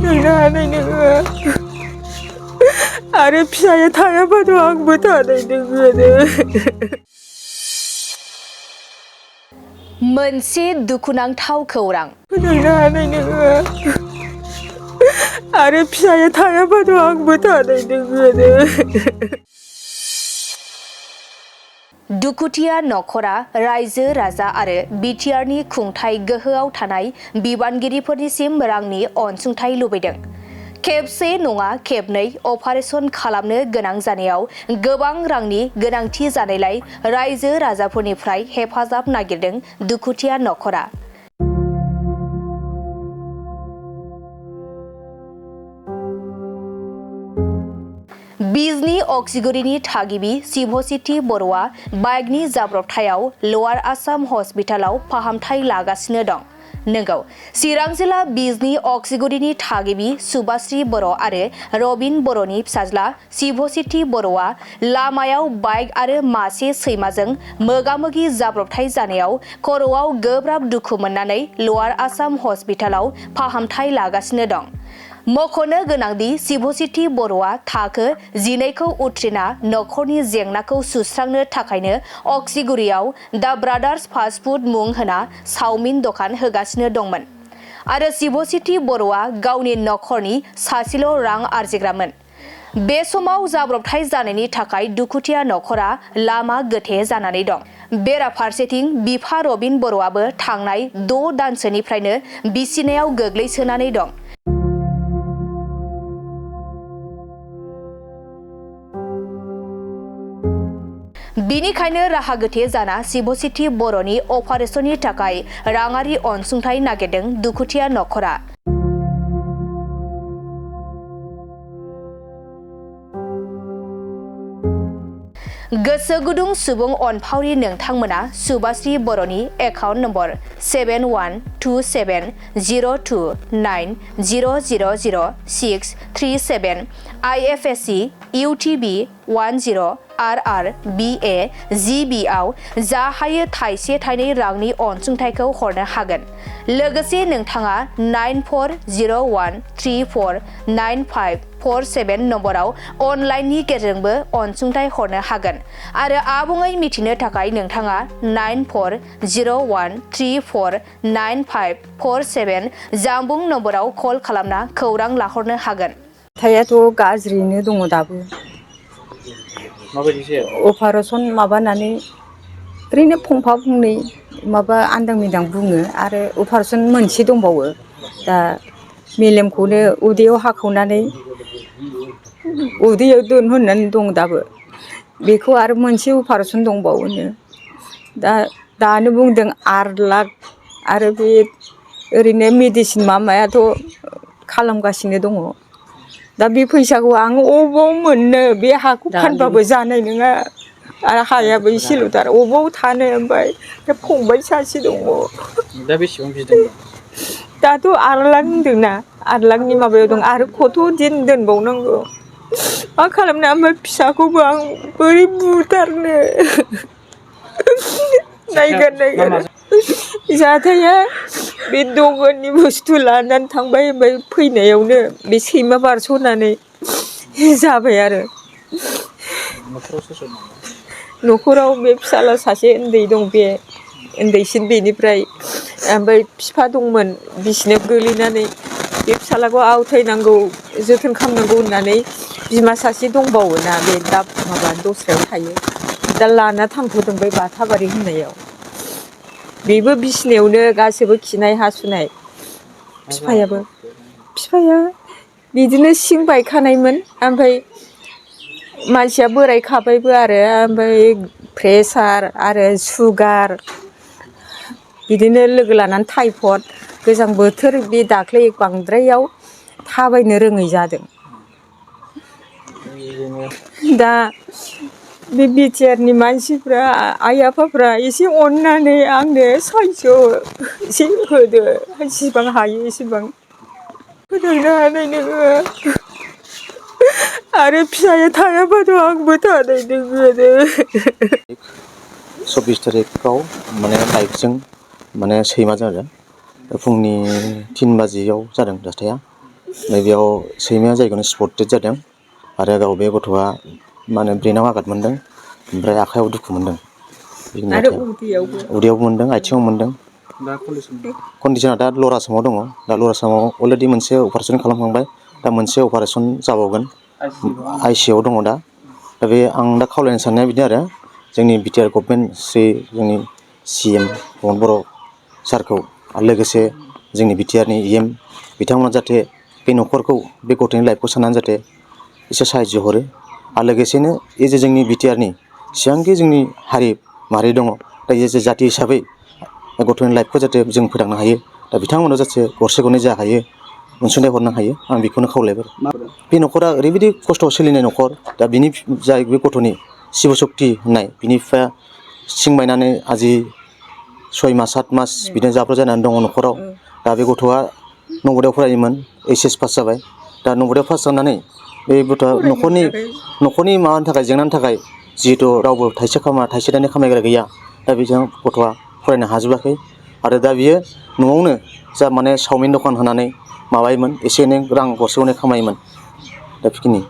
फोथांनो हानाय नोङो आरो फिसाया थायाबाथ' आंबो थानाय नोङो। मोनसे दुखुनांथाव खौरां। फोथांनो हानाय नोङो आरो फिसाया थायाबाथ' आंबो थानाय नोङो। दुखुथिया नख'रा रायजो राजा आरो बिटिआरनि खुंथाय गोहोआव थानाय बिबानगिरिफोरनिसिम रांनि अनसुंथाइ लुबैदों। खेबसे नङा खेबनै अपारेशन खालामनो गोनां जानायाव गोबां रांनि गोनांथि जानायलाय रायजो राजाफोरनिफ्राय हेफाजाब नागिरदों दुखुथिया नख'रा। बिजनी अक्सिगुरिनि थागिबि शिवसिति बर'आ बाइकनि जाब्रबथायाव लवार आसाम हस्पिटालाव फाहामथाय लागासिनो दं। नंगौ, चिरां जिल्ला बिजनी अक्सिगुरिनि थागिबि सुभाश्री बर' आरो रबिन बर'नि फिसाज्ला शिवसिति बर'आ लामायाव बाइक आरो मासे सैमाजों मोगा-मोगि जाब्रबथाय जानायाव खर'आव गोब्राब दुखु मोननानै लवार आसाम हस्पिटालाव फाहामथाय लागासिनो दं। मख'नो गोनांदि शिवसिति बर'आ थाखो 12खौ उथ्रिना नखरनि जेंनाखौ सुस्रांनो थाखायनो अक्सिगुरियाव दा ब्रादार्स फास्ट फुड मुं होना चावमिन दखान होगासिनो दंमोन आरो शिवसिति बर'आ गावनि नखरनि सासेल' रां आरजिग्रामोन। बे समाव जाब्रबथाय जानायनि थाखाय दुखुथिया नख'रा लामा गोथे जानानै दं। बेराफारसेथिं बिफा रबिन बर'आबो थांनाय 6 दानसोनिफ्रायनो बिसिनायाव गोग्लैसोनानै दं। बिनिखायनो राहा गोथे जाना शिवसिति बर'नि अपारेशननि थाखाय राङारि अनसुंथाइ नागिरदों दुखुथिया नख'रा। गोसो गुदुं सुबुं अनफावरि नोंथांमोना सुभाश्री बर'नि account number 71270290000637 IFSC UTB 10RRBA GB आव जा हायो थाइसे थाइनै रांनि अनसुंथाइखौ हरनो हागोन। लोगोसे नोंथाङा 9401349547 नम्बराव अनलाइननि गेजेरजोंबो अनसुंथाइ हरनो हागोन आरो आबुङै मिथिनो थाखाय नोंथाङा 9401349547 जानबुं नम्बराव कल खालामना खौरां लाहरनो हागोन। थायाथ' गाज्रियैनो दङ दाबो। माबायदिसो अपारेशन माबानानै ओरैनो फंफा फंनै माबा आन्दां मिदां बुङो आरो अपारेशन मोनसे दंबावो। दा मेलेमखौनो उदैयाव हाखावनानै उदैयाव दोनहरनानै दं दाबो। बेखौ आरो मोनसे अपारेशन दंबावोनो। दानो बुंदों 8 लाख आरो बे ओरैनो मेडिसिन माबायाथ' खालामगासिनो दङ। दा बे फैसाखौ आं अबाव मोननो, बे हाखौ फानबाबो जानाय नङा आरो हायाबो एसेल'थार अबाव थानो। ओमफ्राय फंबाय सासे दङ। दा बेसेबां बिदों? दाथ' 8 लाख होनदोंना, 8 लाखनि माबायाव दं आरो खथ' दिन दोनबावनांगौ। मा खालामनो ओमफ्राय फिसाखौबो आं बोरै बुथारनो। नायगार जाथाया बे दगननि बुस्थु लानानै थांबाय, ओमफ्राय फैनायावनो बे सैमा बारस'नानै जाबाय आरो। नखराव बे फिसाला सासे उन्दै दं, बे उन्दैसिन बेनिफ्राय ओमफ्राय बिफा दंमोन बिसिनायाव गोलैनानै बे फिसालाखौ आवथायनांगौ जोथोन खालामनांगौ होननानै बिमा सासे दंबावोना, बे दा माबा दस्रायाव थायो। दा लाना थांथ'दों बै बाथाबारि होननायाव। बेबो बिसिनायावनो गासैबो खिनाय हासुनाय। बिफाया बिदिनो सिं बायखानायमोन, ओमफ्राय मानसिया बोरायखाबायबो आरो, ओमफ्राय प्रेसार आरो सुगार बिदिनो लोगो लानानै टाइफड। गोजां बोथोर बे दाख्लै बांद्रायाव थाबायनो रोङै जादों। दा बे बिटिआरनि मानसिफ्रा, आइ आफाफ्रा एसे अननानै आंनो सानसेयाव एसे होदो, जेसेबां हायो एसेबां। फोथांनो हानाय नोङो आरो फिसाया थायाबाथ' आंबो थानाय नोङो। 24 तारिखआव माने बाइकजों माने सैमाजों आरो फुंनि 3 बाजियाव जादों जाथाया। ओमफ्राय बेयाव सैमाया जायगायावनो स्पटेड जादों आरो गाव बे गथ'आ मा होनो ब्रेनाव आघात मोनदों ओमफ्राय आखायाव दुखु मोनदों आरो उदैयावबो उदैयावबो मोनदों आथिङाव मोनदों कन्डिसना दा लवार आसामाव दङ दा लवार आसामाव अलरेडि मोनसे अपारेसन खालामखांबाय दा मोनसे अपारेसन जाबावगोन आइसिइउआव दङ दा बे आं दा खावलायनो साननाया बिदि आरो जोंनि बिटिआर गभर्नमेन्ट जोंनि सिएम प्रमद बर' सारखौ आरो लोगोसे जोंनि बिटिआरनि इएम बिथांमोना जाहाथे बे न'खरखौ बे गथ'नि लाइफखौ साननानै जाहाथे एसे साहायज्य हरो आरो लोगोसेनो जे जोंनि बिटिआरनि जेसेबांखि जोंनि हारि माहारि दङ दा जे जाथि हिसाबै गथ'नि लाइफखौ जाहाथे जों फोथांनो हायो दा बिथांमोना जाहाथे गरसे गरनै जा हायो अनसुंथाइ हरनो हायो आं बेखौनो खावलायबाय बे न'खरा ओरैबायदि खस्थ'आव सोलिनाय न'खर दा बिनि जाय बे गथ'नि शिब शक्ति होननाय बिनि बिफाया सिं बायनानै आजि 6 मास 7 मास बिदिनो जाब्र जानानै दङ न'खराव दा बे गथ'आ नवोदयाव फरायोमोन ओइचएस पास जाबाय दा नवोदयाव पास जानानै बे गथ'आ न'खरनि माबानि थाखाय जेंनानि थाखाय जिहेथु रावबो थाइसे थाइनै खामायग्रा गैया दा बेजों गथ'आ फरायनो हाजोबाखै आरो दा बियो न'आवनो जा माने चावमिन दखान होनानै माबायोमोन एसे एनै रां गरसे गरनै खामायोमोन दा बेखिनि